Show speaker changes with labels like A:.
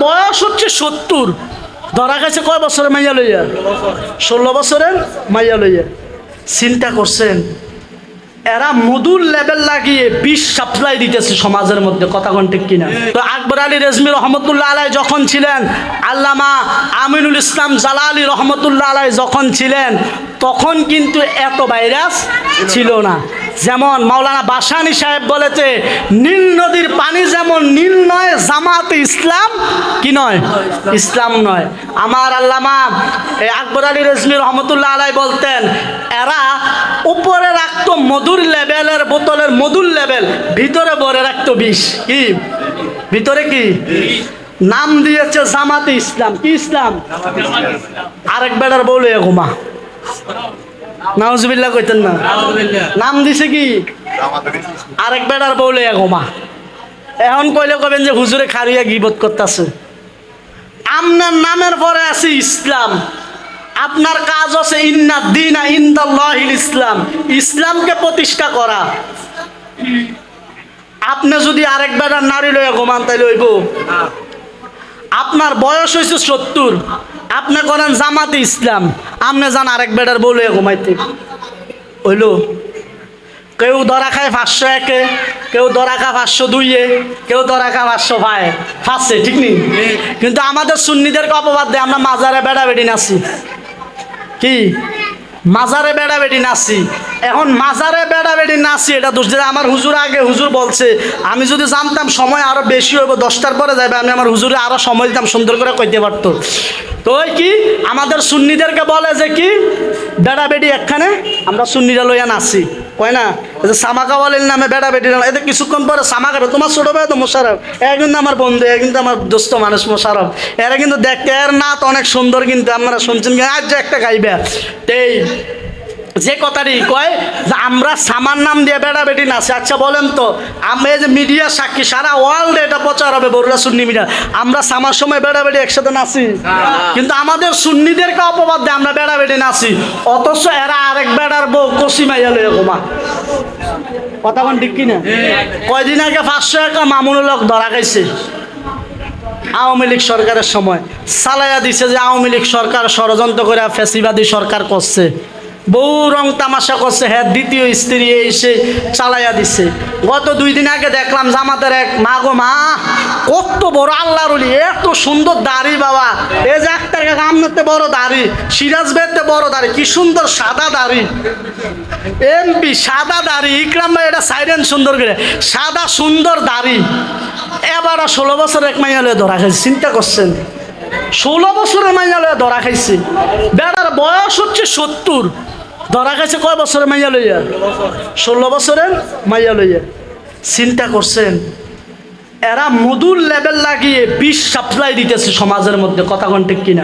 A: বয়স হচ্ছে 70, ধরা গেছে কয় বছরের মাইয়া লইয়া? 16 বছরের মাইয়া লইয়া। চিন্তা করছেন, এরা মধুর লেভেল লাগিয়ে বিষ সাপ্লাই দিতেছে সমাজের মধ্যে, কথা কোন ঠিক কিনা? তো আকবর আলী রেজমি রহমতুল্লাহ আলাই যখন ছিলেন, আল্লামা আমিনুল ইসলাম জালালি রহমতুল্লাহ আলাই যখন ছিলেন, তখন কিন্তু এত ভাইরাস ছিল না। যেমন মাওলানা বাসানি সাহেব বলেছে, নীল নদীর পানি যেমন নীল নয়, জামাতে ইসলাম কি নয়? ইসলাম নয়। আমার আল্লামা আকবর আলী রেজমি রহমতুল্লাহ আলাই বলতেন, এরা উপরে রাখতো মধুর লেভেলের বোতলের মধুর লেভেল, ভিতরে ভরে রাখতো বিষ। কি ভিতরে? কি নাম দিয়েছে জামাতে ইসলাম। কি ইসলাম? আরেক বেড়ার বলে ঘুমা, নাউজুবিল্লাহ কইতেন না? নাম দিছে কি? আরেক বেড়ার বলে ঘুমা। এখন কইলে কবেন যে হুজুরে খারিয়া গিবত করতেছে। আপনার নামের পরে আছে ইসলাম, আপনার কাজ আছে ইন্না দীনা ইনদাল্লাহিল ইসলাম, ইসলামকে প্রতিষ্ঠা করা। আপনি যদি আরেক বেড়ার নারী লইয়া ঘুমান তাইলে হইব? আপনার বয়স হয়েছে 70, আপনি করেন জামাতে ইসলাম, আপনি যান আরেক বেড়ার বলে ঘুমাইতে, হইল? কেউ ধরা খায় 501-এ, কেউ ধরা খায় 502-এ, কেউ ধরা খায় 505-এ, ঠিক নেই? কিন্তু আমাদের সুন্নিদেরকে অপবাদ দেয় আমরা মাজারে বেড়া বেড়ি নাচি। কি মাজারে বেড়া বেড়ি নাচি? এখন মাজারে বেড়া বেড়ি নাচি এটা দোষ দিলে আমার হুজুর আগে হুজুর বলছে, আমি যদি জানতাম সময় আরো বেশি হইব, 10টার পরে যাবে, আমি আমার হুজুরে আরো সময় দিতাম, সুন্দর করে কইতে পারতো। তো ওই কি আমাদের সুন্নিদেরকে বলে যে কি বেড়া বেড়ি একখানে আমরা সুন্নিরা লইয়া নাচি, কয় না? সামাকা বলেন নামে বেড়া বেড়ি, এদের কিছুক্ষণ পরে সামা খাবে। তোমার ছোট ভাই তো মোশারফ, এরা কিন্তু আমার বন্ধু, এরা কিন্তু আমার দোস্ত মানুষ মোশারফ, এরা কিন্তু দেখতে এর নাচ অনেক সুন্দর, কিন্তু আপনারা শুনছেন আজ যে একটা গাইবে। এই যে কথাটি কয় যে আমরা সামার নাম দিয়ে বেড়া বেটি নাচি। আচ্ছা বলেন তো, আমরা এই যে মিডিয়া সাক্ষী, সারা ওয়ার্ল্ডে এটা প্রচার হবে বড়ুরা সুন্নি মিডিয়া, আমরা সামার সময় বেড়া বেটি একসাথে নাচি? কিন্তু আমাদের সুন্নিদেরকে অপবাদ দেয় আমরা বেড়া বেটি নাচি, অথচ এরা আরেক বেড়ার বউ কষি মাইয়া লইয়া ঘুমা। কথা কোন ঠিক কিনা? কয়দিন আগে 501 মামুনুল হক ধরা খাইছে আওয়ামী লীগ সরকারের সময়, চালাইয়া দিছে যে আওয়ামী লীগ সরকার ষড়যন্ত্র করে ফ্যাসিবাদী সরকার করছে, বউ রং তামাশা করছে, হ্যাঁ দ্বিতীয় স্ত্রী এসে চালাইয়া দিছে। গত 2 দিন আগে দেখলাম জামাতের এক মা গো মা, কত বড় আল্লাহর ওলি, এত সুন্দর দাড়ি বাবা, এই যে আক্তার কাকা আমনেতে বড় দাড়ি, সিরাজ ভাইতে বড় দাড়ি, কি সুন্দর সাদা দাড়ি, এমপি সাদা দাড়ি, ইকরাম ভাই এটা সাইরেন সুন্দর করে সাদা সুন্দর দাড়ি। এবার 16 বছর এক মাইয়া লয়ে ধরা খাইছে। চিন্তা করছেন, 16 বছরের মাইয়া লইয়া ধরা খাইছে। বেড়ার বয়স হচ্ছে 70, ধরা খাইছে কয় বছরের মাইয়া লইয়া? 16 বছরের মাইয়া লইয়া। চিন্তা করছেন, এরা মধুর লেভেল লাগিয়ে বিষ সাপ্লাই দিতেছে সমাজের মধ্যে, কথা কোন ঠিক কিনা?